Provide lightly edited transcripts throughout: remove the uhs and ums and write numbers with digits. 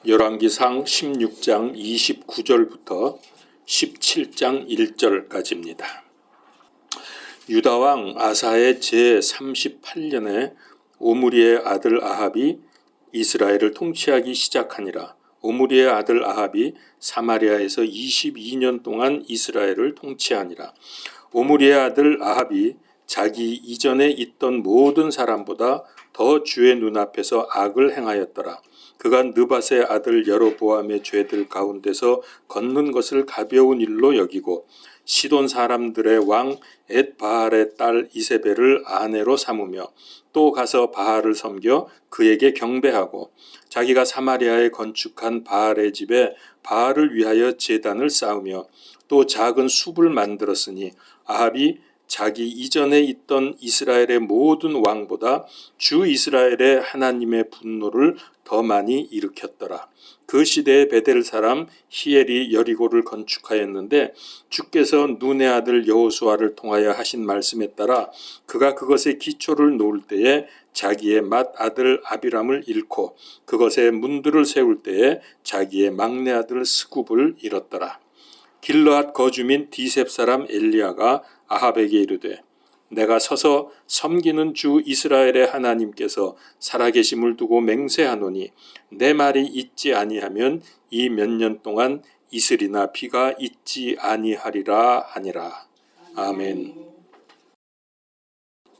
열왕기상 16장 29절부터 17장 1절까지입니다. 유다왕 아사의 제38년에 오므리의 아들 아합이 이스라엘을 통치하기 시작하니라. 오므리의 아들 아합이 사마리아에서 22년 동안 이스라엘을 통치하니라. 오므리의 아들 아합이 자기 이전에 있던 모든 사람보다 더 주의 눈앞에서 악을 행하였더라. 그가 느밧의 아들 여로보암의 죄들 가운데서 걷는 것을 가벼운 일로 여기고 시돈 사람들의 왕 엣바알의 딸 이세벨을 아내로 삼으며 또 가서 바알을 섬겨 그에게 경배하고 자기가 사마리아에 건축한 바알의 집에 바알을 위하여 제단을 쌓으며 또 작은 숲을 만들었으니 아합이 자기 이전에 있던 이스라엘의 모든 왕보다 주 이스라엘의 하나님의 분노를 더 많이 일으켰더라. 그 시대에 베델 사람 히엘이 여리고를 건축하였는데 주께서 눈의 아들 여호수아를 통하여 하신 말씀에 따라 그가 그것의 기초를 놓을 때에 자기의 맏 아들 아비람을 잃고 그것에 문들을 세울 때에 자기의 막내 아들 스굽을 잃었더라. 길르앗 거주민 디셉 사람 엘리야가 아합에게 이르되 내가 서서 섬기는 주 이스라엘의 하나님께서 살아계심을 두고 맹세하노니 내 말이 있지 아니하면 이 몇 년 동안 이슬이나 비가 있지 아니하리라 하니라. 아멘.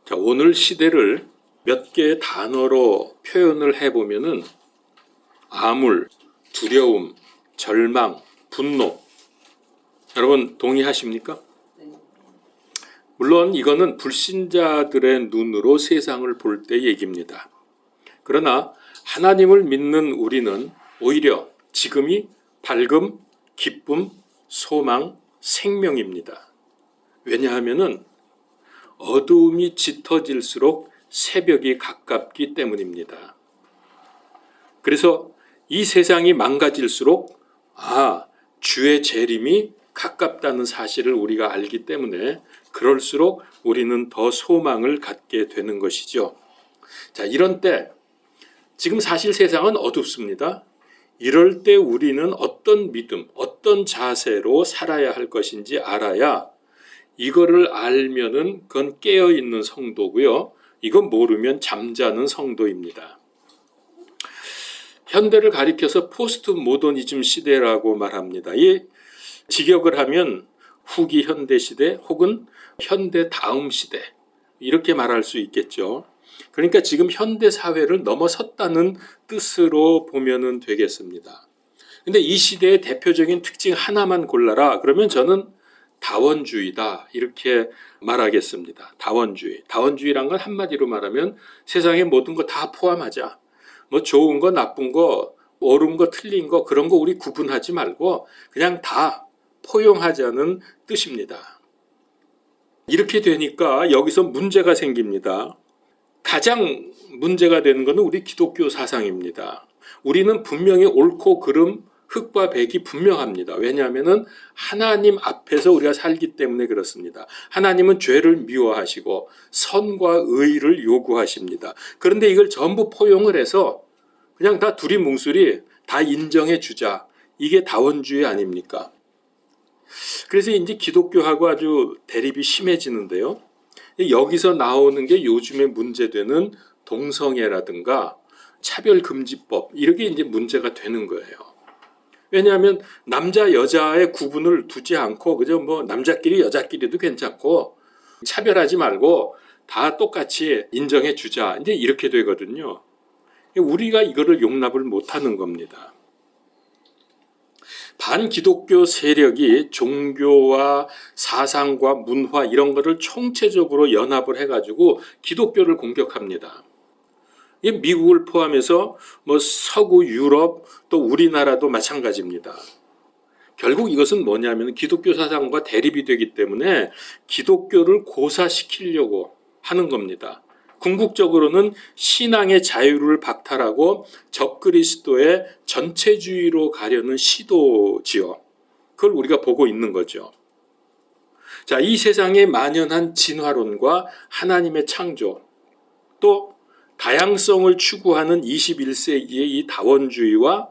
자, 오늘 시대를 몇 개의 단어로 표현을 해보면은 암울, 두려움, 절망, 분노. 여러분 동의하십니까? 물론 이거는 불신자들의 눈으로 세상을 볼 때 얘기입니다. 그러나 하나님을 믿는 우리는 오히려 지금이 밝음, 기쁨, 소망, 생명입니다. 왜냐하면 어두움이 짙어질수록 새벽이 가깝기 때문입니다. 그래서 이 세상이 망가질수록 주의 재림이 가깝다는 사실을 우리가 알기 때문에 그럴수록 우리는 더 소망을 갖게 되는 것이죠. 자, 이런 때 지금 사실 세상은 어둡습니다. 이럴 때 우리는 어떤 믿음, 어떤 자세로 살아야 할 것인지 알아야 이거를 알면은 그건 깨어있는 성도고요. 이건 모르면 잠자는 성도입니다. 현대를 가리켜서 포스트 모더니즘 시대라고 말합니다. 이 직역을 하면 후기 현대 시대 혹은 현대 다음 시대 이렇게 말할 수 있겠죠. 그러니까 지금 현대 사회를 넘어섰다는 뜻으로 보면 되겠습니다. 근데 이 시대의 대표적인 특징 하나만 골라라 그러면 저는 다원주의다 이렇게 말하겠습니다. 다원주의. 다원주의란 건 한마디로 말하면 세상의 모든 거 다 포함하자. 뭐 좋은 거 나쁜 거 옳은 거 틀린 거 그런 거 우리 구분하지 말고 그냥 다 포용하자는 뜻입니다. 이렇게 되니까 여기서 문제가 생깁니다. 가장 문제가 되는 것은 우리 기독교 사상입니다. 우리는 분명히 옳고 그름, 흑과 백이 분명합니다. 왜냐하면 하나님 앞에서 우리가 살기 때문에 그렇습니다. 하나님은 죄를 미워하시고 선과 의를 요구하십니다. 그런데 이걸 전부 포용을 해서 그냥 다 두리뭉술이 다 인정해 주자. 이게 다원주의 아닙니까? 그래서 이제 기독교하고 아주 대립이 심해지는데요. 여기서 나오는 게 요즘에 문제되는 동성애라든가 차별금지법 이렇게 이제 문제가 되는 거예요. 왜냐하면 남자 여자의 구분을 두지 않고 그저 뭐 남자끼리 여자끼리도 괜찮고 차별하지 말고 다 똑같이 인정해 주자 이제 이렇게 되거든요. 우리가 이거를 용납을 못하는 겁니다. 반기독교 세력이 종교와 사상과 문화 이런 거를 총체적으로 연합을 해가지고 기독교를 공격합니다. 미국을 포함해서 뭐 서구 유럽 또 우리나라도 마찬가지입니다. 결국 이것은 뭐냐면 기독교 사상과 대립이 되기 때문에 기독교를 고사시키려고 하는 겁니다. 궁극적으로는 신앙의 자유를 박탈하고 적그리스도의 전체주의로 가려는 시도지요. 그걸 우리가 보고 있는 거죠. 자, 이 세상에 만연한 진화론과 하나님의 창조, 또 다양성을 추구하는 21세기의 이 다원주의와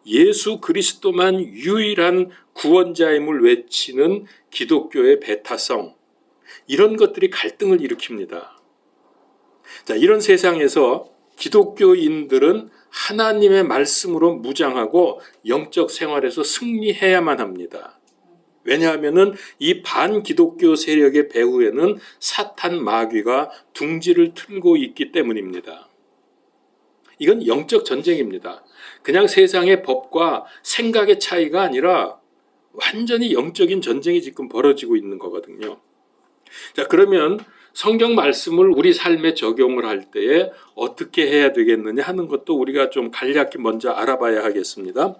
예수 그리스도만 유일한 구원자임을 외치는 기독교의 배타성, 이런 것들이 갈등을 일으킵니다. 자, 이런 세상에서 기독교인들은 하나님의 말씀으로 무장하고 영적 생활에서 승리해야만 합니다. 왜냐하면 이 반기독교 세력의 배후에는 사탄 마귀가 둥지를 틀고 있기 때문입니다. 이건 영적 전쟁입니다. 그냥 세상의 법과 생각의 차이가 아니라 완전히 영적인 전쟁이 지금 벌어지고 있는 거거든요. 자, 그러면 성경 말씀을 우리 삶에 적용을 할 때에 어떻게 해야 되겠느냐 하는 것도 우리가 좀 간략히 먼저 알아봐야 하겠습니다.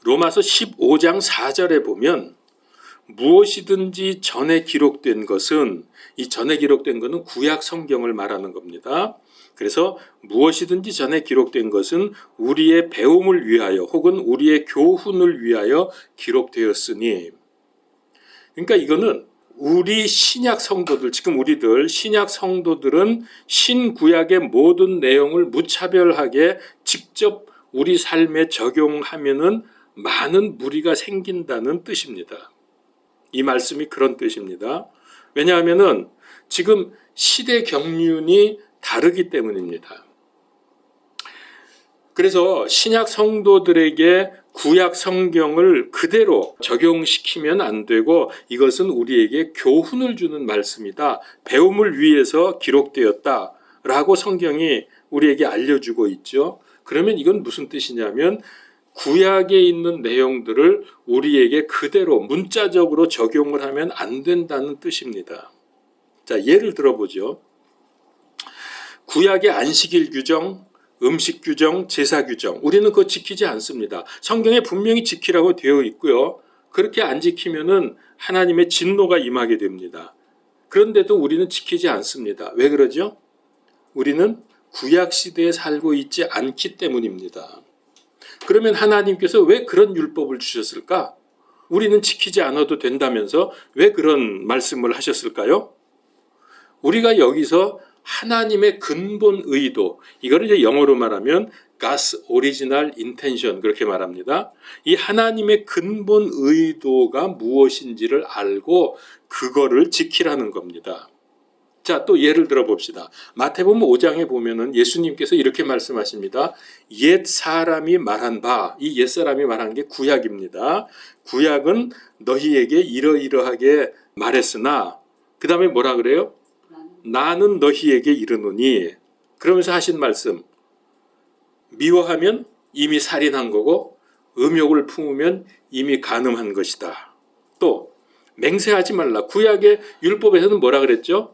로마서 15장 4절에 보면 무엇이든지 전에 기록된 것은, 이 전에 기록된 것은 구약 성경을 말하는 겁니다. 그래서 무엇이든지 전에 기록된 것은 우리의 배움을 위하여 혹은 우리의 교훈을 위하여 기록되었으니, 그러니까 이거는 우리 신약 성도들, 지금 우리들 신약 성도들은 신구약의 모든 내용을 무차별하게 직접 우리 삶에 적용하면은 많은 무리가 생긴다는 뜻입니다. 이 말씀이 그런 뜻입니다. 왜냐하면은 지금 시대 경륜이 다르기 때문입니다. 그래서 신약 성도들에게 구약 성경을 그대로 적용시키면 안 되고, 이것은 우리에게 교훈을 주는 말씀이다, 배움을 위해서 기록되었다라고 성경이 우리에게 알려주고 있죠. 그러면 이건 무슨 뜻이냐면 구약에 있는 내용들을 우리에게 그대로 문자적으로 적용을 하면 안 된다는 뜻입니다. 자, 예를 들어보죠. 구약의 안식일 규정, 음식 규정, 제사 규정, 우리는 그거 지키지 않습니다. 성경에 분명히 지키라고 되어 있고요. 그렇게 안 지키면은 하나님의 진노가 임하게 됩니다. 그런데도 우리는 지키지 않습니다. 왜 그러죠? 우리는 구약 시대에 살고 있지 않기 때문입니다. 그러면 하나님께서 왜 그런 율법을 주셨을까? 우리는 지키지 않아도 된다면서 왜 그런 말씀을 하셨을까요? 우리가 여기서 하나님의 근본 의도, 이거를 이제 영어로 말하면 God's original intention, 그렇게 말합니다. 이 하나님의 근본 의도가 무엇인지를 알고 그거를 지키라는 겁니다. 자, 또 예를 들어 봅시다. 마태복음 5장에 보면은 예수님께서 이렇게 말씀하십니다. 옛 사람이 말한 바, 이 옛 사람이 말한 게 구약입니다. 구약은 너희에게 이러이러하게 말했으나, 그 다음에 뭐라 그래요? 나는 너희에게 이르노니. 그러면서 하신 말씀, 미워하면 이미 살인한 거고 음욕을 품으면 이미 간음한 것이다. 또 맹세하지 말라. 구약의 율법에서는 뭐라 그랬죠?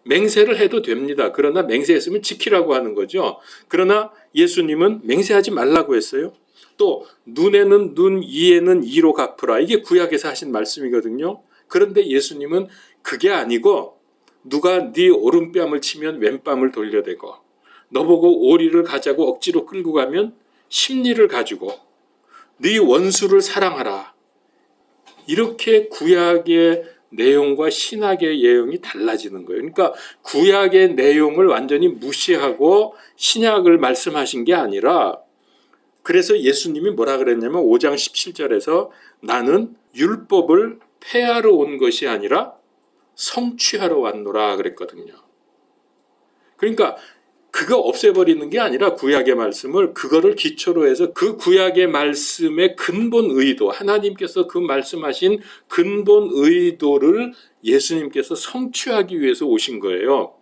맹세를 해도 됩니다. 그러나 맹세했으면 지키라고 하는 거죠. 그러나 예수님은 맹세하지 말라고 했어요. 또 눈에는 눈, 이에는 이로 갚으라. 이게 구약에서 하신 말씀이거든요. 그런데 예수님은 그게 아니고, 누가 네 오른뺨을 치면 왼뺨을 돌려대고, 너보고 오리를 가자고 억지로 끌고 가면 십리를 가지고, 네 원수를 사랑하라. 이렇게 구약의 내용과 신약의 내용이 달라지는 거예요. 그러니까 구약의 내용을 완전히 무시하고 신약을 말씀하신 게 아니라, 그래서 예수님이 뭐라 그랬냐면 5장 17절에서 나는 율법을 폐하러 온 것이 아니라 성취하러 왔노라 그랬거든요. 그러니까 그거 없애버리는 게 아니라 구약의 말씀을, 그거를 기초로 해서 그 구약의 말씀의 근본 의도, 하나님께서 그 말씀하신 근본 의도를 예수님께서 성취하기 위해서 오신 거예요.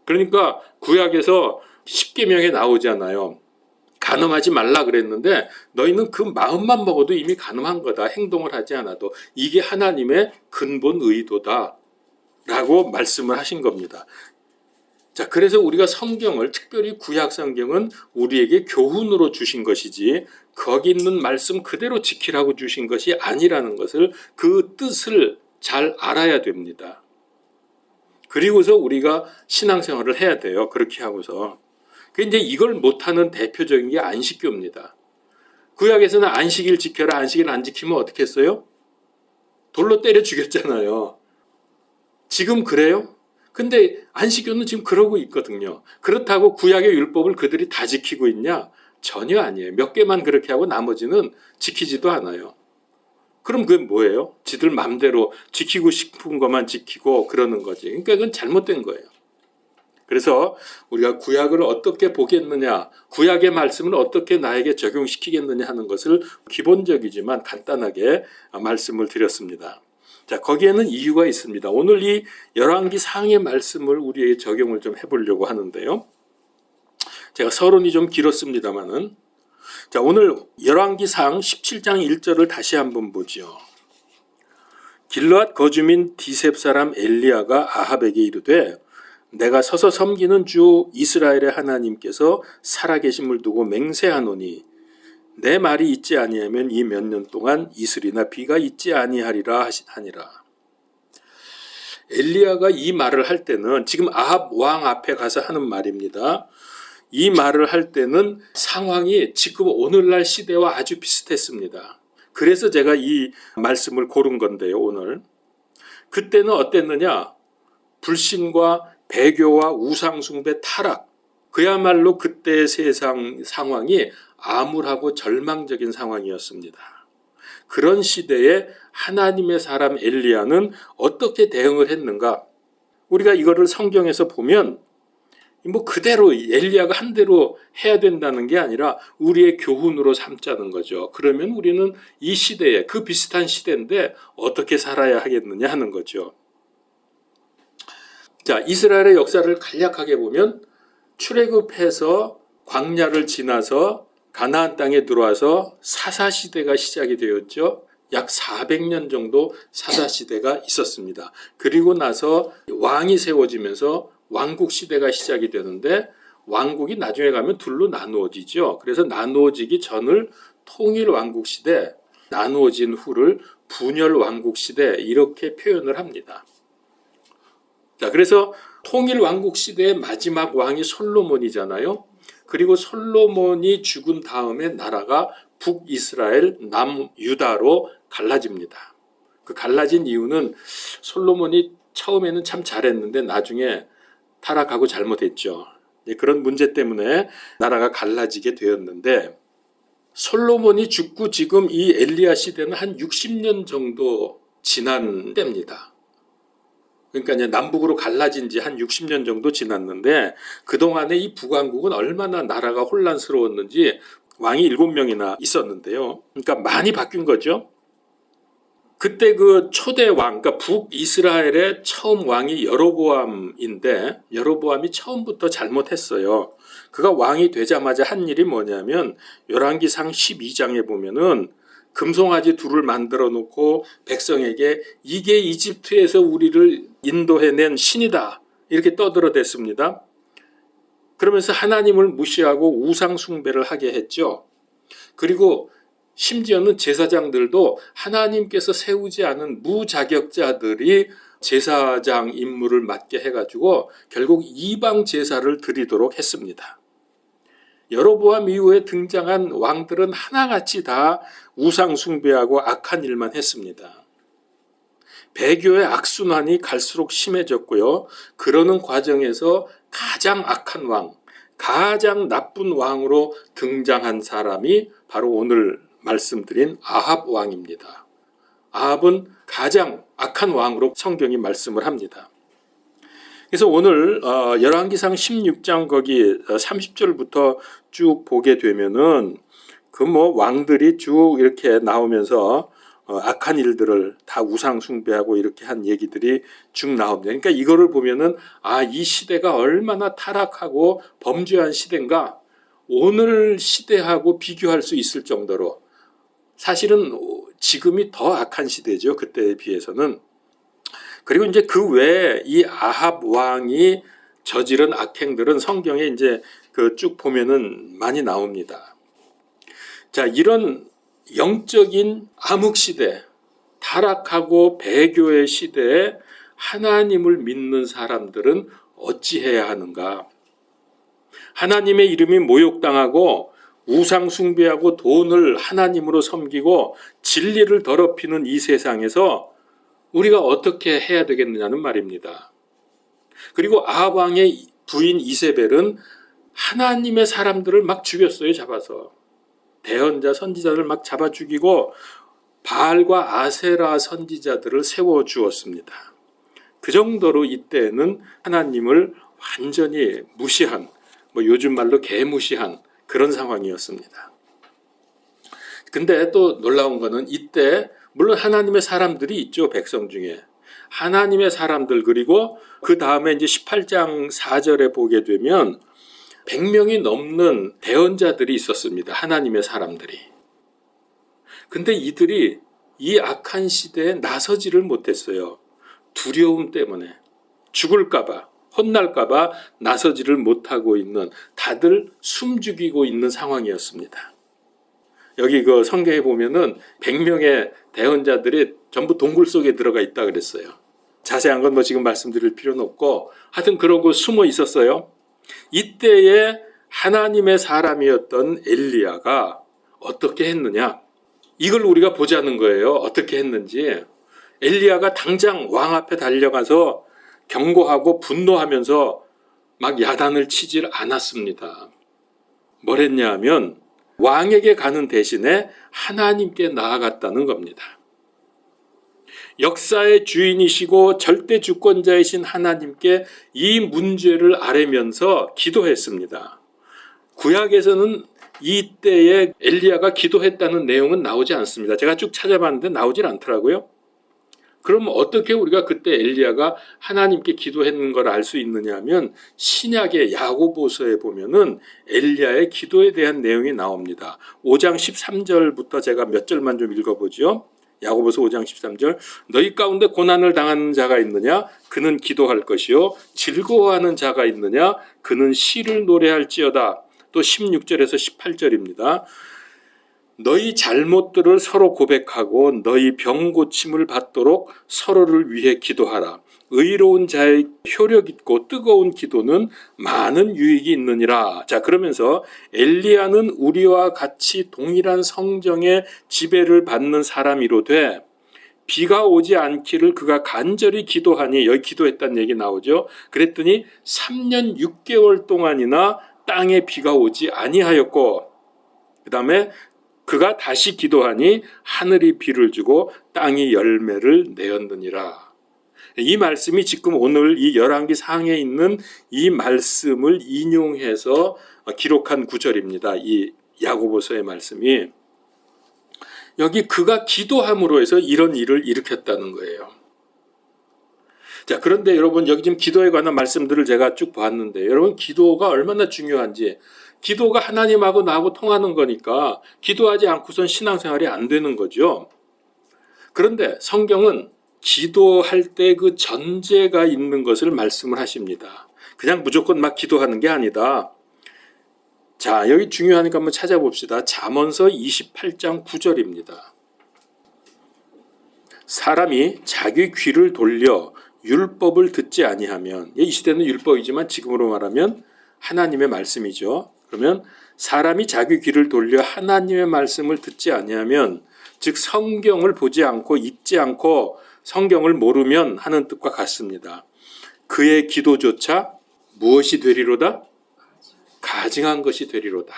그러니까 구약에서 십계명에 나오잖아요. 간음하지 말라 그랬는데 너희는 그 마음만 먹어도 이미 간음한 거다, 행동을 하지 않아도. 이게 하나님의 근본 의도다 라고 말씀을 하신 겁니다. 자, 그래서 우리가 성경을, 특별히 구약 성경은 우리에게 교훈으로 주신 것이지 거기 있는 말씀 그대로 지키라고 주신 것이 아니라는 것을, 그 뜻을 잘 알아야 됩니다. 그리고서 우리가 신앙생활을 해야 돼요. 그렇게 하고서. 근데 이걸 못하는 대표적인 게 안식교입니다. 구약에서는 안식일 지켜라, 안식일 안 지키면 어떻게 했어요? 돌로 때려 죽였잖아요. 지금 그래요? 근데 안식교는 지금 그러고 있거든요. 그렇다고 구약의 율법을 그들이 다 지키고 있냐? 전혀 아니에요. 몇 개만 그렇게 하고 나머지는 지키지도 않아요. 그럼 그게 뭐예요? 지들 맘대로 지키고 싶은 것만 지키고 그러는 거지. 그러니까 그건 잘못된 거예요. 그래서 우리가 구약을 어떻게 보겠느냐, 구약의 말씀을 어떻게 나에게 적용시키겠느냐 하는 것을 기본적이지만 간단하게 말씀을 드렸습니다. 자, 거기에는 이유가 있습니다. 오늘 이 열왕기 상의 말씀을 우리에게 적용을 좀 해보려고 하는데요. 제가 서론이 좀 길었습니다만은, 자, 오늘 열왕기상 17장 1절을 다시 한번 보죠. 길르앗 거주민 디셉 사람 엘리야가 아합에게 이르되 내가 서서 섬기는 주 이스라엘의 하나님께서 살아계심을 두고 맹세하노니 내 말이 있지 아니하면 이 몇 년 동안 이슬이나 비가 있지 아니하리라 하니라. 엘리야가 이 말을 할 때는 지금 아합 왕 앞에 가서 하는 말입니다. 이 말을 할 때는 상황이 지금 오늘날 시대와 아주 비슷했습니다. 그래서 제가 이 말씀을 고른 건데요, 오늘. 그때는 어땠느냐? 불신과 배교와 우상숭배 타락, 그야말로 그때의 세상 상황이 암울하고 절망적인 상황이었습니다. 그런 시대에 하나님의 사람 엘리야는 어떻게 대응을 했는가? 우리가 이거를 성경에서 보면 뭐 그대로 엘리야가 한 대로 해야 된다는 게 아니라 우리의 교훈으로 삼자는 거죠. 그러면 우리는 이 시대에, 그 비슷한 시대인데 어떻게 살아야 하겠느냐 하는 거죠. 자, 이스라엘의 역사를 간략하게 보면 출애굽해서 광야를 지나서 가나안 땅에 들어와서 사사시대가 시작이 되었죠. 약 400년 정도 사사시대가 있었습니다. 그리고 나서 왕이 세워지면서 왕국시대가 시작이 되는데 왕국이 나중에 가면 둘로 나누어지죠. 그래서 나누어지기 전을 통일왕국시대, 나누어진 후를 분열왕국시대 이렇게 표현을 합니다. 자, 그래서 통일왕국시대의 마지막 왕이 솔로몬이잖아요. 그리고 솔로몬이 죽은 다음에 나라가 북이스라엘, 남유다로 갈라집니다. 그 갈라진 이유는 솔로몬이 처음에는 참 잘했는데 나중에 타락하고 잘못했죠. 그런 문제 때문에 나라가 갈라지게 되었는데 솔로몬이 죽고 지금 이 엘리야 시대는 한 60년 정도 지난 때입니다. 그러니까 이제 남북으로 갈라진 지 한 60년 정도 지났는데 그동안에 이 북왕국은 얼마나 나라가 혼란스러웠는지 왕이 7명이나 있었는데요. 그러니까 많이 바뀐 거죠. 그때 그 초대 왕, 그러니까 북이스라엘의 처음 왕이 여로보암인데 여로보암이 처음부터 잘못했어요. 그가 왕이 되자마자 한 일이 뭐냐면 열왕기상 12장에 보면은 금송아지 둘을 만들어 놓고 백성에게 이게 이집트에서 우리를 인도해낸 신이다 이렇게 떠들어댔습니다. 그러면서 하나님을 무시하고 우상 숭배를 하게 했죠. 그리고 심지어는 제사장들도 하나님께서 세우지 않은 무자격자들이 제사장 임무를 맡게 해가지고 결국 이방 제사를 드리도록 했습니다. 여로보암 이후에 등장한 왕들은 하나같이 다 우상 숭배하고 악한 일만 했습니다. 배교의 악순환이 갈수록 심해졌고요. 그러는 과정에서 가장 악한 왕, 가장 나쁜 왕으로 등장한 사람이 바로 오늘 말씀드린 아합 왕입니다. 아합은 가장 악한 왕으로 성경이 말씀을 합니다. 그래서 오늘 열왕기상 16장 거기 30절부터 쭉 보게 되면은 그 뭐 왕들이 쭉 이렇게 나오면서 악한 일들을 다 우상 숭배하고 이렇게 한 얘기들이 쭉 나옵니다. 그러니까 이거를 보면은 이 시대가 얼마나 타락하고 범죄한 시대인가 오늘 시대하고 비교할 수 있을 정도로 사실은 지금이 더 악한 시대죠. 그때에 비해서는. 그리고 이제 그 외에 이 아합 왕이 저지른 악행들은 성경에 이제 그 쭉 보면은 많이 나옵니다. 자, 이런 영적인 암흑 시대, 타락하고 배교의 시대에 하나님을 믿는 사람들은 어찌해야 하는가? 하나님의 이름이 모욕당하고 우상 숭배하고 돈을 하나님으로 섬기고 진리를 더럽히는 이 세상에서 우리가 어떻게 해야 되겠느냐는 말입니다. 그리고 아합 왕의 부인 이세벨은 하나님의 사람들을 막 죽였어요. 잡아서. 대언자 선지자들 막 잡아 죽이고 바알과 아세라 선지자들을 세워 주었습니다. 그 정도로 이때는 하나님을 완전히 무시한, 요즘 말로 개무시한 그런 상황이었습니다. 근데 또 놀라운 거는 이때 물론 하나님의 사람들이 있죠. 백성 중에. 하나님의 사람들, 그리고 그 다음에 이제 18장 4절에 보게 되면 100명이 넘는 대언자들이 있었습니다. 하나님의 사람들이. 근데 이들이 이 악한 시대에 나서지를 못했어요. 두려움 때문에. 죽을까봐, 혼날까봐 나서지를 못하고 있는, 다들 숨죽이고 있는 상황이었습니다. 여기 그 성경에 보면은 100명의 대언자들이 전부 동굴 속에 들어가 있다 그랬어요. 자세한 건 지금 말씀드릴 필요는 없고, 하여튼 그러고 숨어 있었어요. 이때에 하나님의 사람이었던 엘리야가 어떻게 했느냐? 이걸 우리가 보자는 거예요. 어떻게 했는지. 엘리야가 당장 왕 앞에 달려가서 경고하고 분노하면서 막 야단을 치질 않았습니다. 뭘 했냐 하면 왕에게 가는 대신에 하나님께 나아갔다는 겁니다. 역사의 주인이시고 절대 주권자이신 하나님께 이 문제를 아뢰면서 기도했습니다. 구약에서는 이때에 엘리야가 기도했다는 내용은 나오지 않습니다. 제가 쭉 찾아봤는데 나오질 않더라고요. 그럼 어떻게 우리가 그때 엘리야가 하나님께 기도했는 걸 알 수 있느냐 하면 신약의 야고보서에 보면은 엘리야의 기도에 대한 내용이 나옵니다. 5장 13절부터 제가 몇 절만 좀 읽어보죠. 야고보서 5장 13절. 너희 가운데 고난을 당하는 자가 있느냐? 그는 기도할 것이요. 즐거워하는 자가 있느냐? 그는 시를 노래할지어다. 또 16절에서 18절입니다. 너희 잘못들을 서로 고백하고 너희 병 고침을 받도록 서로를 위해 기도하라. 의로운 자의 효력 있고 뜨거운 기도는 많은 유익이 있느니라. 자, 그러면서 엘리야는 우리와 같이 동일한 성정의 지배를 받는 사람이로되 비가 오지 않기를 그가 간절히 기도하니, 여기 기도했다는 얘기 나오죠. 그랬더니 3년 6개월 동안이나 땅에 비가 오지 아니하였고, 그 다음에 그가 다시 기도하니 하늘이 비를 주고 땅이 열매를 내었느니라. 이 말씀이 지금 오늘 이 열왕기 상에 있는 이 말씀을 인용해서 기록한 구절입니다. 이 야고보서의 말씀이. 여기 그가 기도함으로 해서 이런 일을 일으켰다는 거예요. 자, 그런데 여러분, 여기 지금 기도에 관한 말씀들을 제가 쭉 봤는데, 여러분, 기도가 얼마나 중요한지, 기도가 하나님하고 나하고 통하는 거니까 기도하지 않고선 신앙생활이 안 되는 거죠. 그런데 성경은 기도할 때 그 전제가 있는 것을 말씀을 하십니다. 그냥 무조건 막 기도하는 게 아니다. 자, 여기 중요하니까 한번 찾아봅시다. 잠언서 28장 9절입니다. 사람이 자기 귀를 돌려 율법을 듣지 아니하면, 이 시대는 율법이지만 지금으로 말하면 하나님의 말씀이죠. 그러면 사람이 자기 귀를 돌려 하나님의 말씀을 듣지 아니하면, 즉 성경을 보지 않고 읽지 않고 성경을 모르면 하는 뜻과 같습니다. 그의 기도조차 무엇이 되리로다? 가증한 것이 되리로다.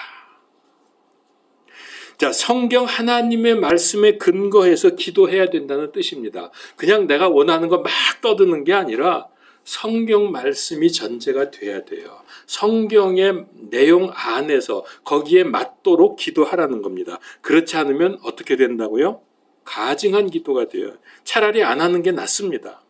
자, 성경 하나님의 말씀에 근거해서 기도해야 된다는 뜻입니다. 그냥 내가 원하는 거 막 떠드는 게 아니라 성경 말씀이 전제가 돼야 돼요. 성경의 내용 안에서 거기에 맞도록 기도하라는 겁니다. 그렇지 않으면 어떻게 된다고요? 가증한 기도가 돼요. 차라리 안 하는 게 낫습니다.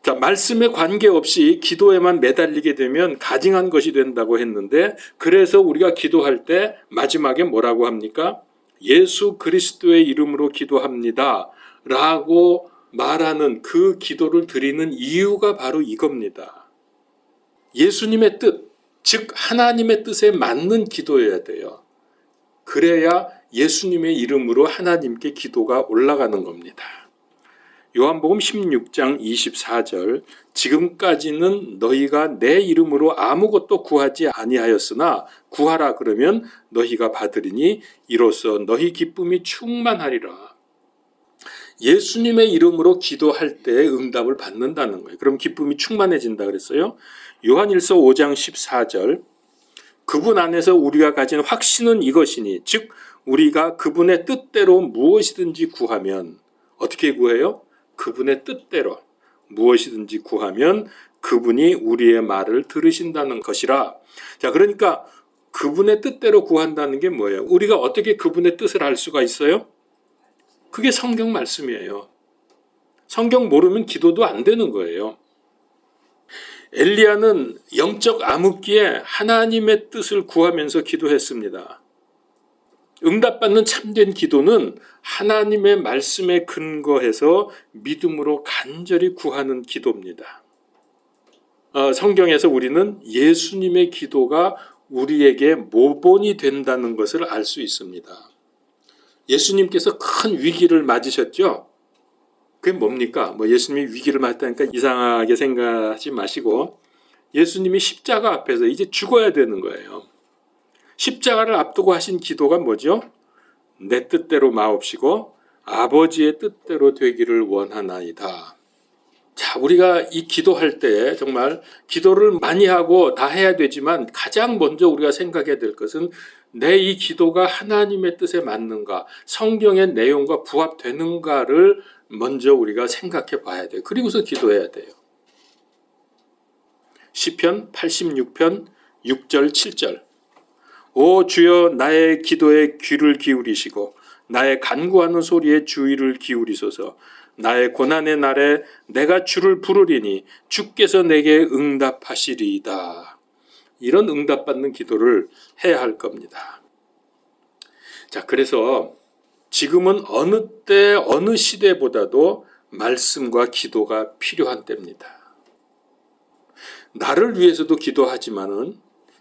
자, 말씀에 관계없이 기도에만 매달리게 되면 가증한 것이 된다고 했는데, 그래서 우리가 기도할 때 마지막에 뭐라고 합니까? 예수 그리스도의 이름으로 기도합니다 라고 말하는 그 기도를 드리는 이유가 바로 이겁니다. 예수님의 뜻, 즉 하나님의 뜻에 맞는 기도여야 돼요. 그래야 예수님의 이름으로 하나님께 기도가 올라가는 겁니다. 요한복음 16장 24절. 지금까지는 너희가 내 이름으로 아무것도 구하지 아니하였으나 구하라 그러면 너희가 받으리니 이로써 너희 기쁨이 충만하리라. 예수님의 이름으로 기도할 때 응답을 받는다는 거예요. 그럼 기쁨이 충만해진다 그랬어요. 요한일서 5장 14절 그분 안에서 우리가 가진 확신은 이것이니 즉 우리가 그분의 뜻대로 무엇이든지 구하면 어떻게 구해요? 그분의 뜻대로 무엇이든지 구하면 그분이 우리의 말을 들으신다는 것이라. 자, 그러니까 그분의 뜻대로 구한다는 게 뭐예요? 우리가 어떻게 그분의 뜻을 알 수가 있어요? 그게 성경 말씀이에요. 성경 모르면 기도도 안 되는 거예요. 엘리야는 영적 암흑기에 하나님의 뜻을 구하면서 기도했습니다. 응답받는 참된 기도는 하나님의 말씀에 근거해서 믿음으로 간절히 구하는 기도입니다. 성경에서 우리는 예수님의 기도가 우리에게 모본이 된다는 것을 알 수 있습니다. 예수님께서 큰 위기를 맞으셨죠? 그게 뭡니까? 예수님이 위기를 맞다니까 이상하게 생각하지 마시고 예수님이 십자가 앞에서 이제 죽어야 되는 거예요. 십자가를 앞두고 하신 기도가 뭐죠? 내 뜻대로 마옵시고 아버지의 뜻대로 되기를 원하나이다. 자, 우리가 이 기도할 때 정말 기도를 많이 하고 다 해야 되지만 가장 먼저 우리가 생각해야 될 것은 내 이 기도가 하나님의 뜻에 맞는가, 성경의 내용과 부합되는가를 먼저 우리가 생각해 봐야 돼요. 그리고서 기도해야 돼요. 시편 86편 6절 7절 오 주여 나의 기도에 귀를 기울이시고 나의 간구하는 소리에 주의를 기울이소서. 나의 고난의 날에 내가 주를 부르리니 주께서 내게 응답하시리이다. 이런 응답받는 기도를 해야 할 겁니다. 자, 그래서 지금은 어느 때 어느 시대보다도 말씀과 기도가 필요한 때입니다. 나를 위해서도 기도하지만은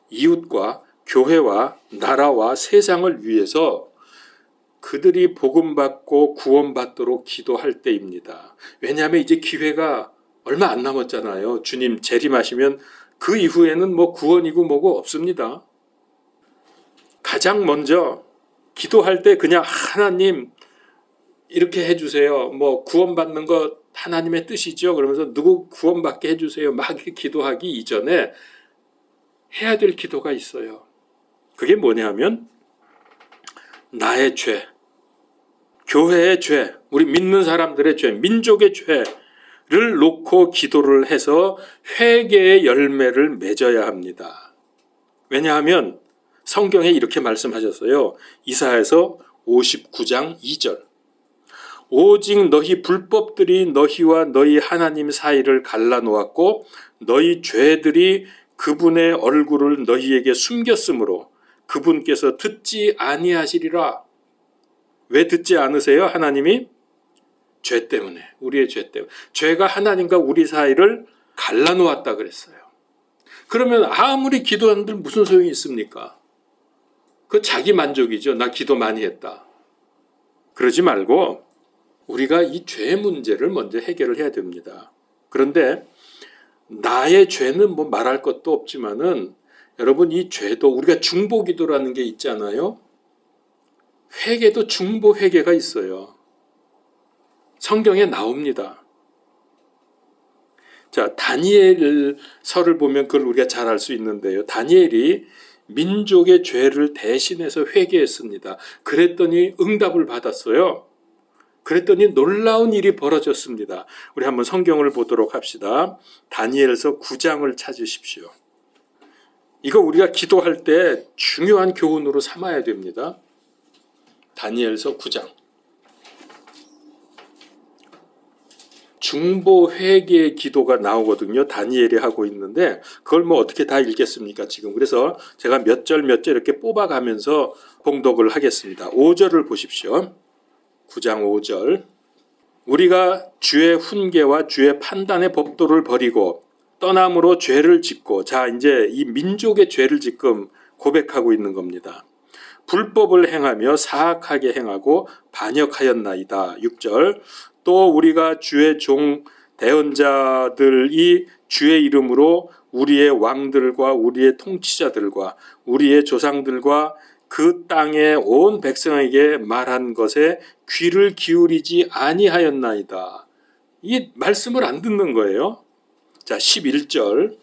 이웃과 교회와 나라와 세상을 위해서 그들이 복음받고 구원받도록 기도할 때입니다. 왜냐하면 이제 기회가 얼마 안 남았잖아요. 주님 재림하시면 그 이후에는 구원이고 뭐고 없습니다. 가장 먼저 기도할 때 그냥 하나님 이렇게 해주세요. 구원받는 것 하나님의 뜻이죠. 그러면서 누구 구원받게 해주세요. 막 이렇게 기도하기 이전에 해야 될 기도가 있어요. 그게 뭐냐면 나의 죄, 교회의 죄, 우리 믿는 사람들의 죄, 민족의 죄를 놓고 기도를 해서 회개의 열매를 맺어야 합니다. 왜냐하면 성경에 이렇게 말씀하셨어요. 이사야서 59장 2절 오직 너희 불법들이 너희와 너희 하나님 사이를 갈라놓았고 너희 죄들이 그분의 얼굴을 너희에게 숨겼으므로 그분께서 듣지 아니하시리라. 왜 듣지 않으세요? 하나님이 죄 때문에, 우리의 죄 때문에. 죄가 하나님과 우리 사이를 갈라놓았다 그랬어요. 그러면 아무리 기도한들 무슨 소용이 있습니까? 그 자기 만족이죠. 나 기도 많이 했다. 그러지 말고 우리가 이 죄 문제를 먼저 해결을 해야 됩니다. 그런데 나의 죄는 말할 것도 없지만은 여러분 이 죄도 우리가 중보기도라는 게 있잖아요. 회개도 중보 회개가 있어요. 성경에 나옵니다. 자, 다니엘서를 보면 그걸 우리가 잘 알 수 있는데요. 다니엘이 민족의 죄를 대신해서 회개했습니다. 그랬더니 응답을 받았어요. 그랬더니 놀라운 일이 벌어졌습니다. 우리 한번 성경을 보도록 합시다. 다니엘서 9장을 찾으십시오. 이거 우리가 기도할 때 중요한 교훈으로 삼아야 됩니다. 다니엘서 9장. 중보 회개 기도가 나오거든요. 다니엘이 하고 있는데 그걸 어떻게 다 읽겠습니까 지금. 그래서 제가 몇 절 이렇게 뽑아가면서 봉독을 하겠습니다. 5절을 보십시오. 9장 5절. 우리가 주의 훈계와 주의 판단의 법도를 버리고 떠남으로 죄를 짓고, 자 이제 이 민족의 죄를 지금 고백하고 있는 겁니다. 불법을 행하며 사악하게 행하고 반역하였나이다. 6절. 또 우리가 주의 종 대언자들이 주의 이름으로 우리의 왕들과 우리의 통치자들과 우리의 조상들과 그 땅의 온 백성에게 말한 것에 귀를 기울이지 아니하였나이다. 이 말씀을 안 듣는 거예요. 자, 11절.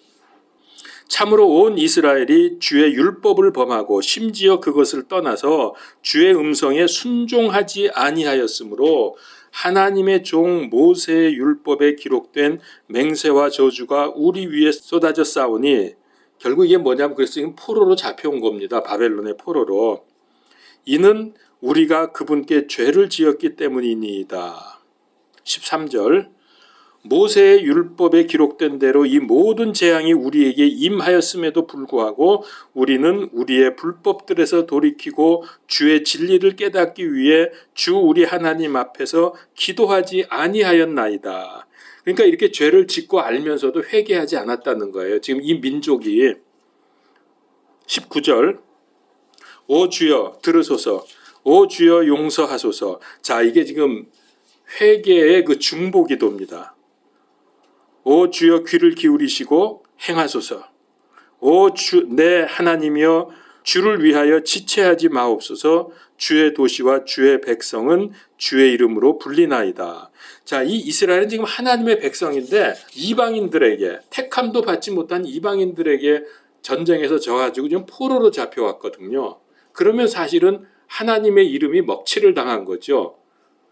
참으로 온 이스라엘이 주의 율법을 범하고 심지어 그것을 떠나서 주의 음성에 순종하지 아니하였으므로 하나님의 종 모세의 율법에 기록된 맹세와 저주가 우리 위에 쏟아져 싸우니, 결국 이게 뭐냐면 그래서 지금 포로로 잡혀온 겁니다. 바벨론의 포로로. 이는 우리가 그분께 죄를 지었기 때문이니이다. 13절. 모세의 율법에 기록된 대로 이 모든 재앙이 우리에게 임하였음에도 불구하고 우리는 우리의 불법들에서 돌이키고 주의 진리를 깨닫기 위해 주 우리 하나님 앞에서 기도하지 아니하였나이다. 그러니까 이렇게 죄를 짓고 알면서도 회개하지 않았다는 거예요. 지금 이 민족이. 19절. 오 주여 들으소서, 오 주여 용서하소서. 자, 이게 지금 회개의 그 중보기도입니다. 오 주여 귀를 기울이시고 행하소서. 오 주 내 하나님이여 주를 위하여 지체하지 마옵소서. 주의 도시와 주의 백성은 주의 이름으로 불리나이다. 자, 이 이스라엘은 지금 하나님의 백성인데 이방인들에게, 택함도 받지 못한 이방인들에게 전쟁에서 져가지고 지금 포로로 잡혀왔거든요. 그러면 사실은 하나님의 이름이 먹칠을 당한 거죠.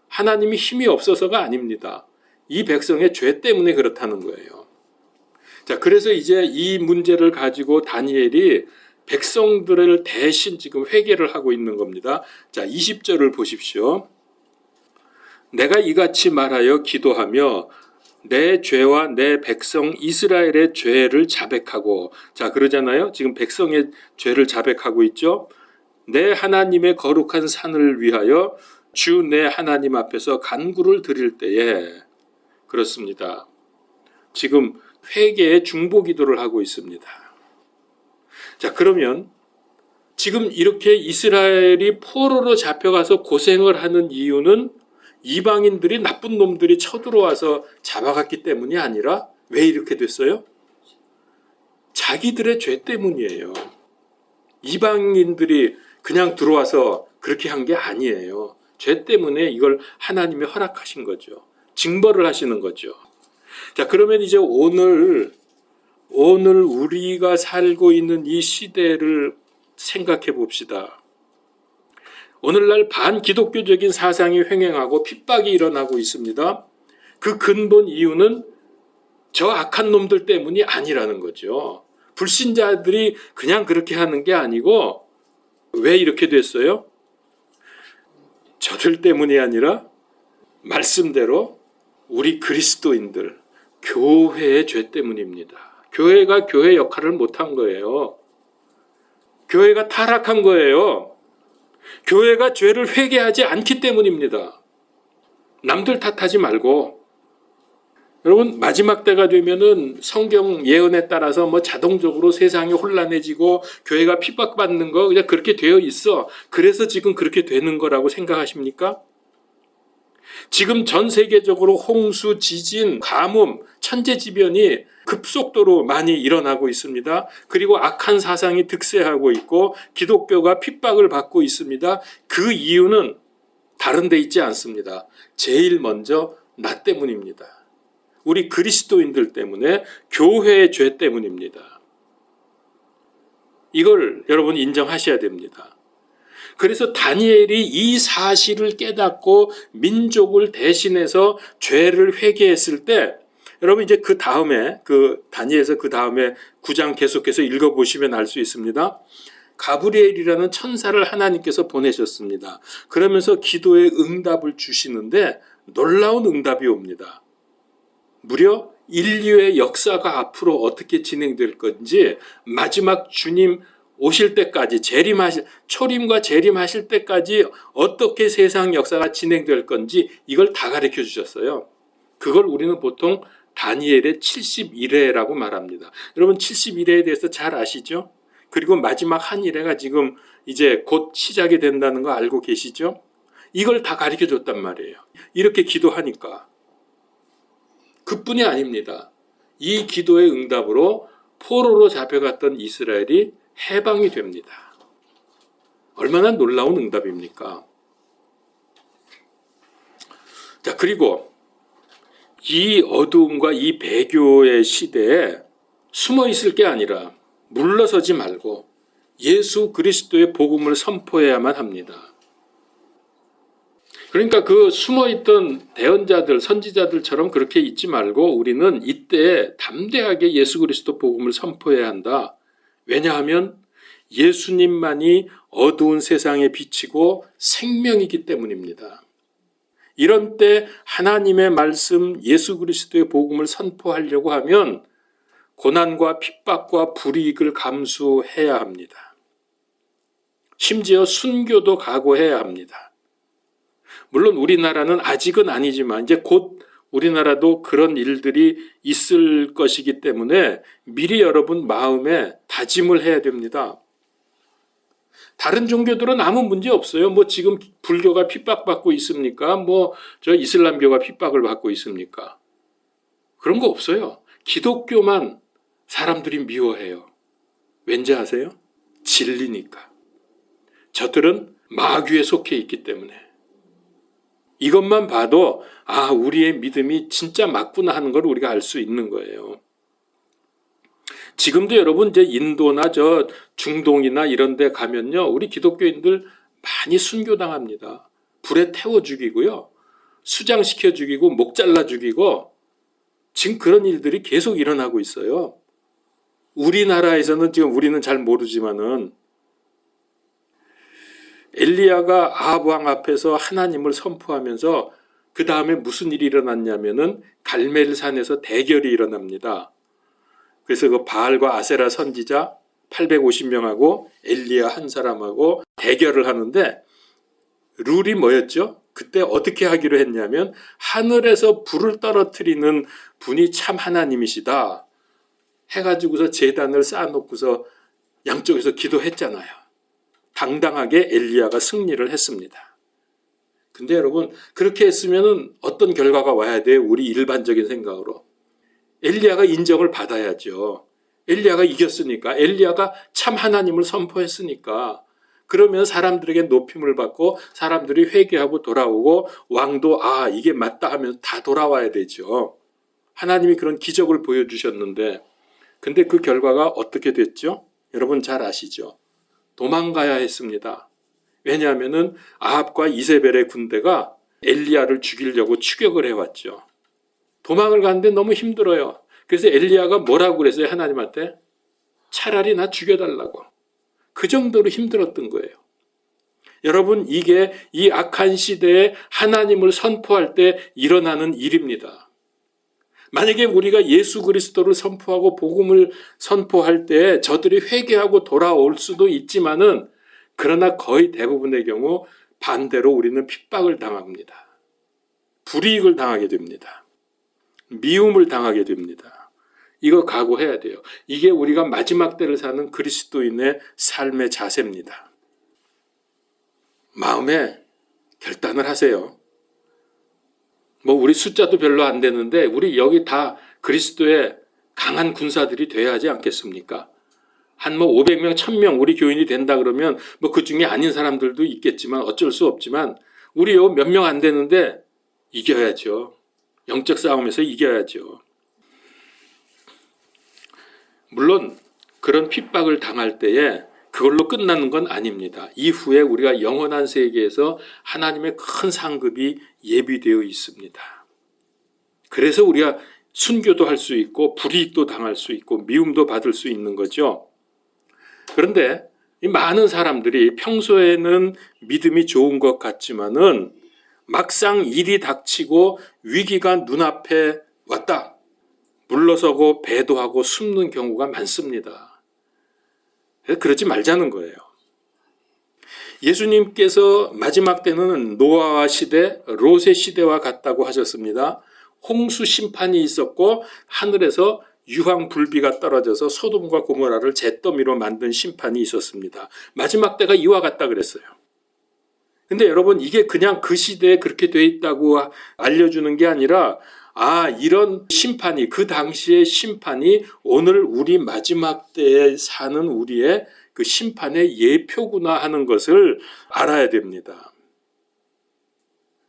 하나님이 힘이 없어서가 아닙니다. 이 백성의 죄 때문에 그렇다는 거예요. 자, 그래서 이제 이 문제를 가지고 다니엘이 백성들을 대신 지금 회개를 하고 있는 겁니다. 자, 20절을 보십시오. 내가 이같이 말하여 기도하며 내 죄와 내 백성 이스라엘의 죄를 자백하고, 자, 그러잖아요. 지금 백성의 죄를 자백하고 있죠. 내 하나님의 거룩한 산을 위하여 주 내 하나님 앞에서 간구를 드릴 때에, 그렇습니다. 지금 회개의 중보 기도를 하고 있습니다. 자, 그러면 지금 이렇게 이스라엘이 포로로 잡혀가서 고생을 하는 이유는 이방인들이, 나쁜 놈들이 쳐들어와서 잡아갔기 때문이 아니라 왜 이렇게 됐어요? 자기들의 죄 때문이에요. 이방인들이 그냥 들어와서 그렇게 한 게 아니에요. 죄 때문에 이걸 하나님이 허락하신 거죠. 징벌을 하시는 거죠. 자, 그러면 이제 오늘 우리가 살고 있는 이 시대를 생각해 봅시다. 오늘날 반기독교적인 사상이 횡행하고 핍박이 일어나고 있습니다. 그 근본 이유는 저 악한 놈들 때문이 아니라는 거죠. 불신자들이 그냥 그렇게 하는 게 아니고, 왜 이렇게 됐어요? 저들 때문이 아니라 말씀대로 우리 그리스도인들, 교회의 죄 때문입니다. 교회가 교회 역할을 못한 거예요. 교회가 타락한 거예요. 교회가 죄를 회개하지 않기 때문입니다. 남들 탓하지 말고, 여러분, 마지막 때가 되면은 성경 예언에 따라서 뭐 자동적으로 세상이 혼란해지고 교회가 핍박받는 거 그냥 그렇게 되어 있어. 그래서 지금 그렇게 되는 거라고 생각하십니까? 지금 전 세계적으로 홍수, 지진, 가뭄, 천재지변이 급속도로 많이 일어나고 있습니다. 그리고 악한 사상이 득세하고 있고 기독교가 핍박을 받고 있습니다. 그 이유는 다른 데 있지 않습니다. 제일 먼저 나 때문입니다. 우리 그리스도인들 때문에, 교회의 죄 때문입니다. 이걸 여러분 인정하셔야 됩니다. 그래서 다니엘이 이 사실을 깨닫고 민족을 대신해서 죄를 회개했을 때, 여러분 이제 그 다음에, 다니엘서 그 다음에 9장 계속해서 읽어보시면 알 수 있습니다. 가브리엘이라는 천사를 하나님께서 보내셨습니다. 그러면서 기도의 응답을 주시는데 놀라운 응답이 옵니다. 무려 인류의 역사가 앞으로 어떻게 진행될 건지, 마지막 주님 오실 때까지, 초림과 재림하실 때까지 어떻게 세상 역사가 진행될 건지 이걸 다 가르쳐 주셨어요. 그걸 우리는 보통 다니엘의 71회라고 말합니다. 여러분 71회에 대해서 잘 아시죠? 그리고 마지막 한 일회가 지금 이제 곧 시작이 된다는 거 알고 계시죠? 이걸 다 가르쳐 줬단 말이에요. 이렇게 기도하니까. 그뿐이 아닙니다. 이 기도의 응답으로 포로로 잡혀갔던 이스라엘이 해방이 됩니다. 얼마나 놀라운 응답입니까? 자, 그리고 이 어두움과 이 배교의 시대에 숨어 있을 게 아니라 물러서지 말고 예수 그리스도의 복음을 선포해야만 합니다. 그러니까 그 숨어있던 대언자들, 선지자들처럼 그렇게 있지 말고 우리는 이때 담대하게 예수 그리스도 복음을 선포해야 한다. 왜냐하면 예수님만이 어두운 세상에 비치고 생명이기 때문입니다. 이런 때 하나님의 말씀 예수 그리스도의 복음을 선포하려고 하면 고난과 핍박과 불이익을 감수해야 합니다. 심지어 순교도 각오해야 합니다. 물론 우리나라는 아직은 아니지만 이제 곧 우리나라도 그런 일들이 있을 것이기 때문에 미리 여러분 마음에 다짐을 해야 됩니다. 다른 종교들은 아무 문제 없어요. 뭐 지금 불교가 핍박받고 있습니까? 뭐 저 이슬람교가 핍박을 받고 있습니까? 그런 거 없어요. 기독교만 사람들이 미워해요. 왠지 아세요? 진리니까. 저들은 마귀에 속해 있기 때문에. 이것만 봐도 아, 우리의 믿음이 진짜 맞구나 하는 걸 우리가 알 수 있는 거예요. 지금도 여러분 이제 인도나 저 중동이나 이런 데 가면요. 우리 기독교인들 많이 순교당합니다. 불에 태워 죽이고요. 수장시켜 죽이고 목 잘라 죽이고 지금 그런 일들이 계속 일어나고 있어요. 우리나라에서는 지금 우리는 잘 모르지만은 엘리야가 아합 왕 앞에서 하나님을 선포하면서 그 다음에 무슨 일이 일어났냐면은 갈멜산에서 대결이 일어납니다. 그래서 그 바알과 아세라 선지자 850명하고 엘리야 한 사람하고 대결을 하는데 룰이 뭐였죠? 그때 어떻게 하기로 했냐면 하늘에서 불을 떨어뜨리는 분이 참 하나님이시다 해가지고서 제단을 쌓아놓고서 양쪽에서 기도했잖아요. 당당하게 엘리야가 승리를 했습니다. 근데 여러분 그렇게 했으면 어떤 결과가 와야 돼요? 우리 일반적인 생각으로. 엘리야가 인정을 받아야죠. 엘리야가 이겼으니까. 엘리야가 참 하나님을 선포했으니까. 그러면 사람들에게 높임을 받고 사람들이 회개하고 돌아오고 왕도 아 이게 맞다 하면서 다 돌아와야 되죠. 하나님이 그런 기적을 보여주셨는데 근데 그 결과가 어떻게 됐죠? 여러분 잘 아시죠? 도망가야 했습니다. 왜냐하면은 아합과 이세벨의 군대가 엘리야를 죽이려고 추격을 해왔죠. 도망을 가는데 너무 힘들어요. 그래서 엘리야가 뭐라고 그랬어요? 하나님한테 차라리 나 죽여달라고. 그 정도로 힘들었던 거예요. 여러분 이게 이 악한 시대에 하나님을 선포할 때 일어나는 일입니다. 만약에 우리가 예수 그리스도를 선포하고 복음을 선포할 때 저들이 회개하고 돌아올 수도 있지만은 그러나 거의 대부분의 경우 반대로 우리는 핍박을 당합니다. 불이익을 당하게 됩니다. 미움을 당하게 됩니다. 이거 각오해야 돼요. 이게 우리가 마지막 때를 사는 그리스도인의 삶의 자세입니다. 마음에 결단을 하세요. 뭐 우리 숫자도 별로 안 되는데 우리 여기 다 그리스도의 강한 군사들이 돼야 하지 않겠습니까? 한 뭐 500명, 1000명 우리 교인이 된다 그러면 뭐 그 중에 아닌 사람들도 있겠지만 어쩔 수 없지만 우리 요 몇 명 안 되는데 이겨야죠. 영적 싸움에서 이겨야죠. 물론 그런 핍박을 당할 때에 그걸로 끝나는 건 아닙니다. 이후에 우리가 영원한 세계에서 하나님의 큰 상급이 예비되어 있습니다. 그래서 우리가 순교도 할 수 있고 불이익도 당할 수 있고 미움도 받을 수 있는 거죠. 그런데 이 많은 사람들이 평소에는 믿음이 좋은 것 같지만은 막상 일이 닥치고 위기가 눈앞에 왔다. 물러서고 배도하고 숨는 경우가 많습니다. 그러지 말자는 거예요. 예수님께서 마지막 때는 노아와 시대, 롯의 시대와 같다고 하셨습니다. 홍수 심판이 있었고 하늘에서 유황 불비가 떨어져서 소돔과 고모라를 잿더미로 만든 심판이 있었습니다. 마지막 때가 이와 같다 그랬어요. 근데 여러분 이게 그냥 그 시대에 그렇게 돼 있다고 알려주는 게 아니라 이런 심판이 그 당시의 심판이 오늘 우리 마지막 때에 사는 우리의 그 심판의 예표구나 하는 것을 알아야 됩니다.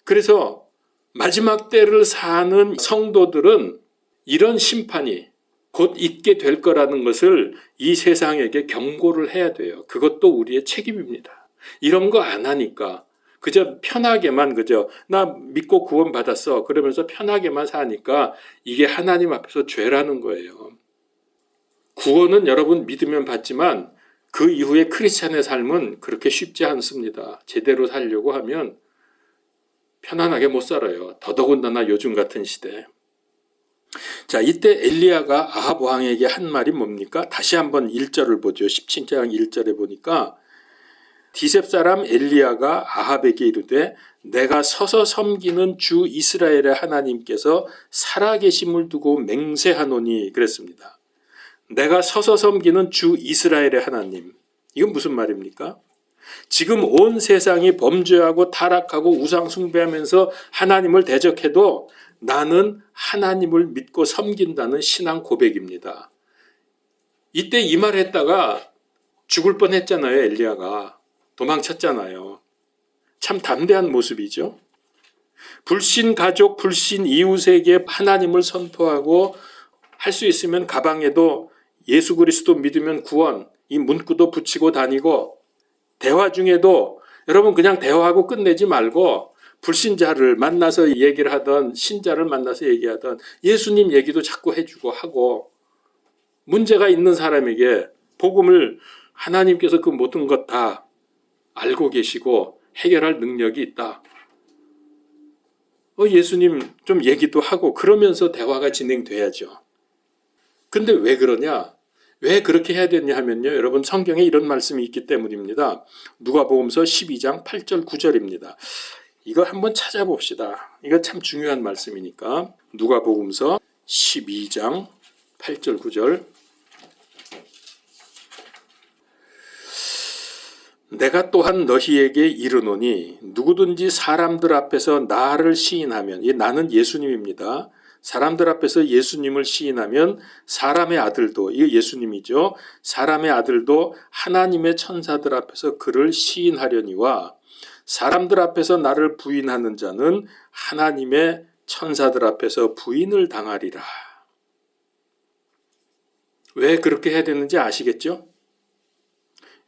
그래서 마지막 때를 사는 성도들은 이런 심판이 곧 있게 될 거라는 것을 이 세상에게 경고를 해야 돼요. 그것도 우리의 책임입니다. 이런 거 안 하니까 그저 편하게만 나 믿고 구원 받았어 그러면서 편하게만 사니까 이게 하나님 앞에서 죄라는 거예요. 구원은 여러분 믿으면 받지만 그 이후에 크리스찬의 삶은 그렇게 쉽지 않습니다. 제대로 살려고 하면 편안하게 못 살아요. 더더군다나 요즘 같은 시대. 자, 이때 엘리야가 아합 왕에게 한 말이 뭡니까? 다시 한번 1절을 보죠. 17장 1절에 보니까 디셉 사람 엘리야가 아합에게 이르되 내가 서서 섬기는 주 이스라엘의 하나님께서 살아계심을 두고 맹세하노니 그랬습니다. 내가 서서 섬기는 주 이스라엘의 하나님. 이건 무슨 말입니까? 지금 온 세상이 범죄하고 타락하고 우상 숭배하면서 하나님을 대적해도 나는 하나님을 믿고 섬긴다는 신앙 고백입니다. 이때 이 말 했다가 죽을 뻔했잖아요. 엘리야가 도망쳤잖아요. 참 담대한 모습이죠. 불신 가족, 불신 이웃에게 하나님을 선포하고 할 수 있으면 가방에도 예수 그리스도 믿으면 구원, 이 문구도 붙이고 다니고 대화 중에도 여러분 그냥 대화하고 끝내지 말고 불신자를 만나서 얘기를 하던 신자를 만나서 얘기하던 예수님 얘기도 자꾸 해주고 하고 문제가 있는 사람에게 복음을 하나님께서 그 모든 것 다 알고 계시고 해결할 능력이 있다. 예수님 좀 얘기도 하고 그러면서 대화가 진행돼야죠. 근데 왜 그러냐? 왜 그렇게 해야 되냐 하면요. 여러분 성경에 이런 말씀이 있기 때문입니다. 누가복음서 12장 8절 9절입니다. 이거 한번 찾아봅시다. 이거 참 중요한 말씀이니까. 누가복음서 12장 8절 9절. 내가 또한 너희에게 이르노니 누구든지 사람들 앞에서 나를 시인하면, 나는 예수님입니다. 사람들 앞에서 예수님을 시인하면 사람의 아들도, 이거 예수님이죠. 사람의 아들도 하나님의 천사들 앞에서 그를 시인하려니와 사람들 앞에서 나를 부인하는 자는 하나님의 천사들 앞에서 부인을 당하리라. 왜 그렇게 해야 되는지 아시겠죠?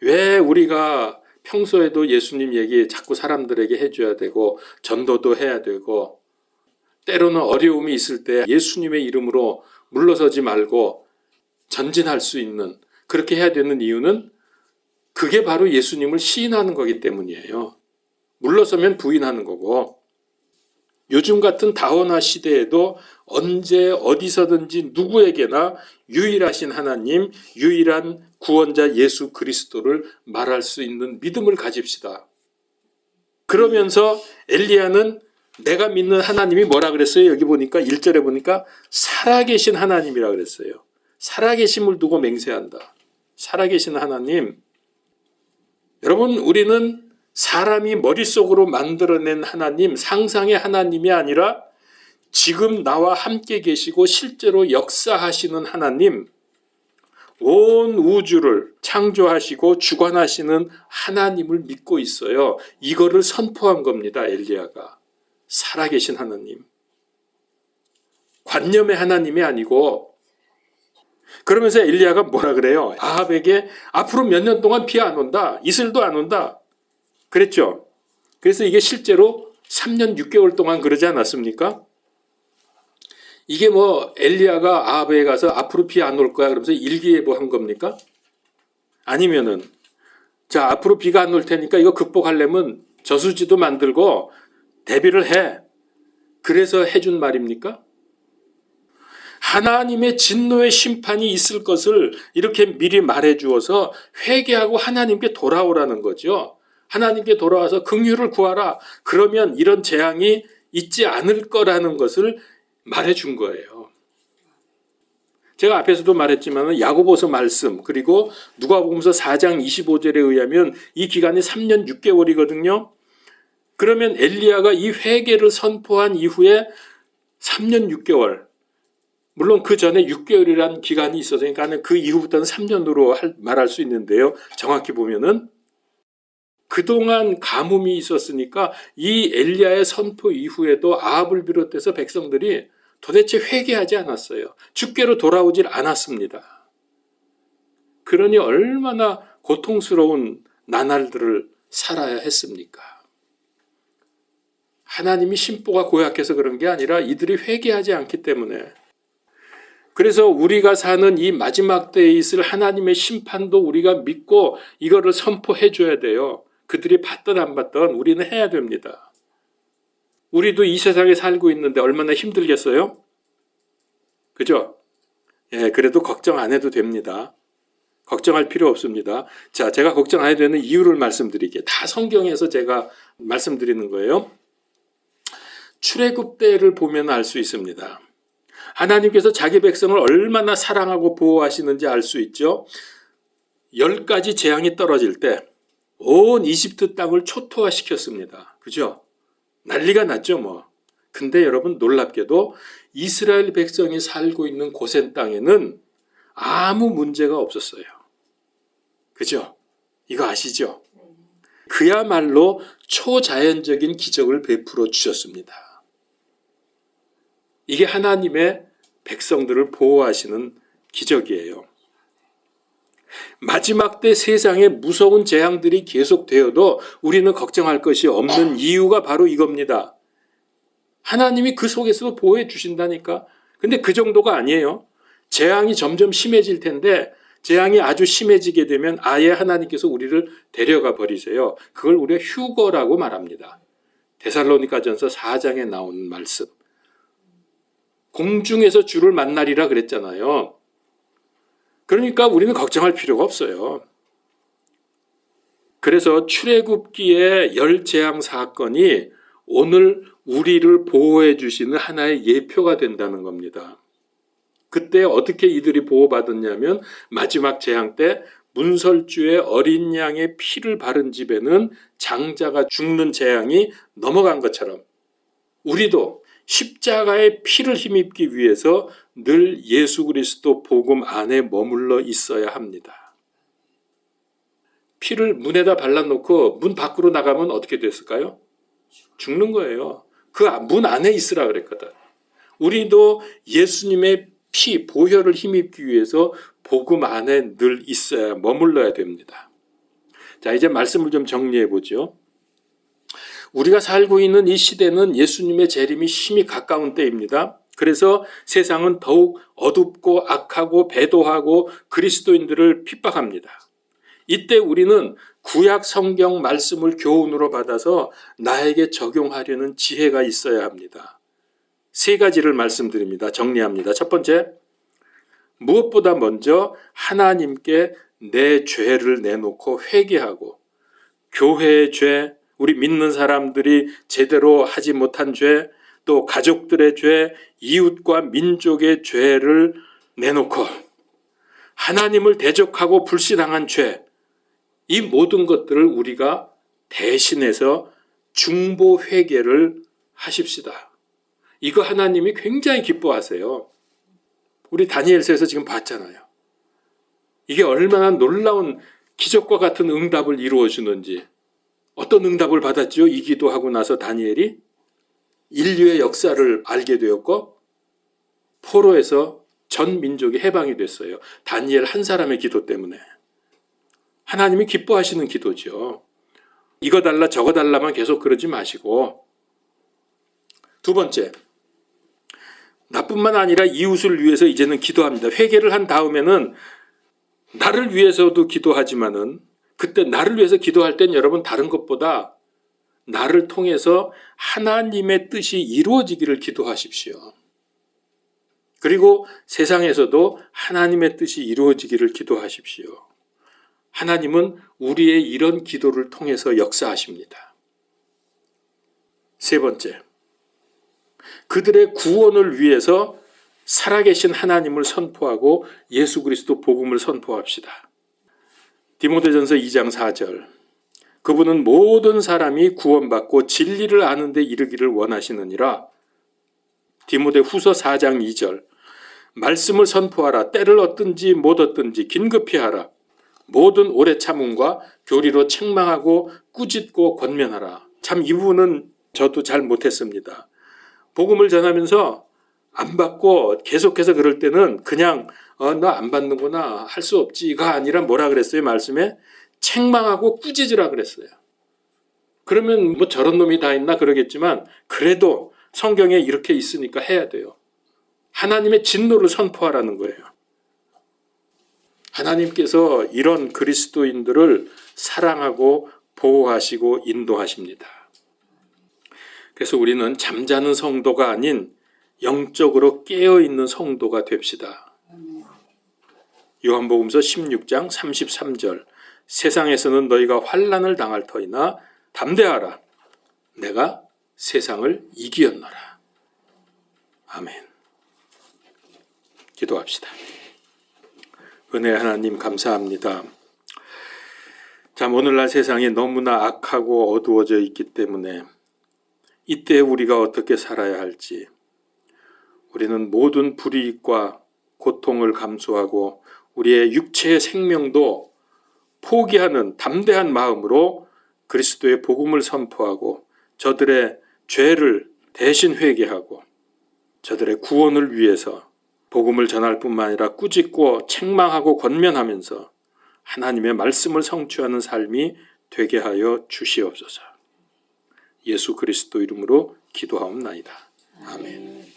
왜 우리가 평소에도 예수님 얘기 자꾸 사람들에게 해줘야 되고 전도도 해야 되고 때로는 어려움이 있을 때 예수님의 이름으로 물러서지 말고 전진할 수 있는 그렇게 해야 되는 이유는 그게 바로 예수님을 시인하는 거기 때문이에요. 물러서면 부인하는 거고 요즘 같은 다원화 시대에도 언제 어디서든지 누구에게나 유일하신 하나님, 유일한 구원자 예수 그리스도를 말할 수 있는 믿음을 가집시다. 그러면서 엘리야는 내가 믿는 하나님이 뭐라 그랬어요? 여기 보니까 1절에 보니까 살아계신 하나님이라 그랬어요. 살아계심을 두고 맹세한다. 살아계신 하나님. 여러분 우리는 사람이 머릿속으로 만들어낸 하나님, 상상의 하나님이 아니라 지금 나와 함께 계시고 실제로 역사하시는 하나님, 온 우주를 창조하시고 주관하시는 하나님을 믿고 있어요. 이거를 선포한 겁니다. 엘리야가. 살아계신 하나님. 관념의 하나님이 아니고. 그러면서 엘리야가 뭐라 그래요? 아합에게 앞으로 몇 년 동안 비 안 온다. 이슬도 안 온다. 그랬죠. 그래서 이게 실제로 3년 6개월 동안 그러지 않았습니까? 이게 엘리야가 아합에 가서 앞으로 비 안 올 거야 그러면서 일기예보 한 겁니까? 아니면은 자 앞으로 비가 안 올 테니까 이거 극복하려면 저수지도 만들고 대비를 해. 그래서 해준 말입니까? 하나님의 진노의 심판이 있을 것을 이렇게 미리 말해 주어서 회개하고 하나님께 돌아오라는 거죠. 하나님께 돌아와서 긍휼을 구하라. 그러면 이런 재앙이 있지 않을 거라는 것을 말해준 거예요. 제가 앞에서도 말했지만 야고보서 말씀 그리고 누가복음서 4장 25절에 의하면 이 기간이 3년 6개월이거든요. 그러면 엘리야가 이 회개를 선포한 이후에 3년 6개월 물론 그 전에 6개월이라는 기간이 있었으니까 그 이후부터는 3년으로 말할 수 있는데요. 정확히 보면은 그동안 가뭄이 있었으니까 이 엘리야의 선포 이후에도 아합을 비롯해서 백성들이 도대체 회개하지 않았어요. 주께로 돌아오질 않았습니다. 그러니 얼마나 고통스러운 나날들을 살아야 했습니까? 하나님이 심보가 고약해서 그런 게 아니라 이들이 회개하지 않기 때문에. 그래서 우리가 사는 이 마지막 때에 있을 하나님의 심판도 우리가 믿고 이거를 선포해 줘야 돼요. 그들이 받든 안 받든 우리는 해야 됩니다. 우리도 이 세상에 살고 있는데 얼마나 힘들겠어요? 그죠? 예, 그래도 걱정 안 해도 됩니다. 걱정할 필요 없습니다. 자, 제가 걱정 안 해도 되는 이유를 말씀드릴게요. 다 성경에서 제가 말씀드리는 거예요. 출애굽 때를 보면 알 수 있습니다. 하나님께서 자기 백성을 얼마나 사랑하고 보호하시는지 알 수 있죠. 10가지 재앙이 떨어질 때 온 이집트 땅을 초토화시켰습니다. 그죠? 난리가 났죠 뭐. 근데 여러분 놀랍게도 이스라엘 백성이 살고 있는 고센 땅에는 아무 문제가 없었어요. 그죠? 이거 아시죠? 그야말로 초자연적인 기적을 베풀어 주셨습니다. 이게 하나님의 백성들을 보호하시는 기적이에요. 마지막 때 세상에 무서운 재앙들이 계속되어도 우리는 걱정할 것이 없는 이유가 바로 이겁니다. 하나님이 그 속에서도 보호해 주신다니까. 근데 그 정도가 아니에요. 재앙이 점점 심해질 텐데 재앙이 아주 심해지게 되면 아예 하나님께서 우리를 데려가 버리세요. 그걸 우리가 휴거라고 말합니다. 데살로니가전서 4장에 나오는 말씀. 공중에서 주를 만나리라 그랬잖아요. 그러니까 우리는 걱정할 필요가 없어요. 그래서 출애굽기의 열재앙 사건이 오늘 우리를 보호해 주시는 하나의 예표가 된다는 겁니다. 그때 어떻게 이들이 보호받았냐면 마지막 재앙 때 문설주의 어린 양의 피를 바른 집에는 장자가 죽는 재앙이 넘어간 것처럼 우리도 십자가의 피를 힘입기 위해서 늘 예수 그리스도 복음 안에 머물러 있어야 합니다. 피를 문에다 발라놓고 문 밖으로 나가면 어떻게 됐을까요? 죽는 거예요. 그 문 안에 있으라 그랬거든. 우리도 예수님의 피, 보혈을 힘입기 위해서 복음 안에 늘 있어야 머물러야 됩니다. 자, 이제 말씀을 좀 정리해 보죠. 우리가 살고 있는 이 시대는 예수님의 재림이 심히 가까운 때입니다. 그래서 세상은 더욱 어둡고 악하고 배도하고 그리스도인들을 핍박합니다. 이때 우리는 구약 성경 말씀을 교훈으로 받아서 나에게 적용하려는 지혜가 있어야 합니다. 3가지를 말씀드립니다. 정리합니다. 첫 번째, 무엇보다 먼저 하나님께 내 죄를 내놓고 회개하고 교회의 죄, 우리 믿는 사람들이 제대로 하지 못한 죄, 또 가족들의 죄, 이웃과 민족의 죄를 내놓고 하나님을 대적하고 불신앙한 죄, 이 모든 것들을 우리가 대신해서 중보 회개를 하십시다. 이거 하나님이 굉장히 기뻐하세요. 우리 다니엘서에서 지금 봤잖아요. 이게 얼마나 놀라운 기적과 같은 응답을 이루어 주는지. 어떤 응답을 받았죠? 이 기도하고 나서 다니엘이 인류의 역사를 알게 되었고 포로에서 전 민족이 해방이 됐어요. 다니엘 한 사람의 기도 때문에. 하나님이 기뻐하시는 기도죠. 이거 달라 저거 달라만 계속 그러지 마시고. 두 번째, 나뿐만 아니라 이웃을 위해서 이제는 기도합니다. 회개를 한 다음에는 나를 위해서도 기도하지만은 그때 나를 위해서 기도할 땐 여러분 다른 것보다 나를 통해서 하나님의 뜻이 이루어지기를 기도하십시오. 그리고 세상에서도 하나님의 뜻이 이루어지기를 기도하십시오. 하나님은 우리의 이런 기도를 통해서 역사하십니다. 세 번째, 그들의 구원을 위해서 살아계신 하나님을 선포하고 예수 그리스도 복음을 선포합시다. 디모데전서 2장 4절, 그분은 모든 사람이 구원받고 진리를 아는 데 이르기를 원하시느니라. 디모데 후서 4장 2절, 말씀을 선포하라. 때를 얻든지 못 얻든지 긴급히 하라. 모든 오래 참음과 교리로 책망하고 꾸짖고 권면하라. 참 이 부분은 저도 잘 못했습니다. 복음을 전하면서 안 받고 계속해서 그럴 때는 그냥 너 안 받는구나 할 수 없지가 아니라 뭐라 그랬어요? 말씀에 책망하고 꾸짖으라 그랬어요. 그러면 뭐 저런 놈이 다 있나 그러겠지만 그래도 성경에 이렇게 있으니까 해야 돼요. 하나님의 진노를 선포하라는 거예요. 하나님께서 이런 그리스도인들을 사랑하고 보호하시고 인도하십니다. 그래서 우리는 잠자는 성도가 아닌 영적으로 깨어있는 성도가 됩시다. 요한복음서 16장 33절 세상에서는 너희가 환난을 당할 터이나 담대하라. 내가 세상을 이기었노라. 아멘. 기도합시다. 은혜 하나님 감사합니다. 참 오늘날 세상이 너무나 악하고 어두워져 있기 때문에 이때 우리가 어떻게 살아야 할지 우리는 모든 불이익과 고통을 감수하고 우리의 육체의 생명도 포기하는 담대한 마음으로 그리스도의 복음을 선포하고 저들의 죄를 대신 회개하고 저들의 구원을 위해서 복음을 전할 뿐만 아니라 꾸짖고 책망하고 권면하면서 하나님의 말씀을 성취하는 삶이 되게 하여 주시옵소서. 예수 그리스도 이름으로 기도하옵나이다. 아멘.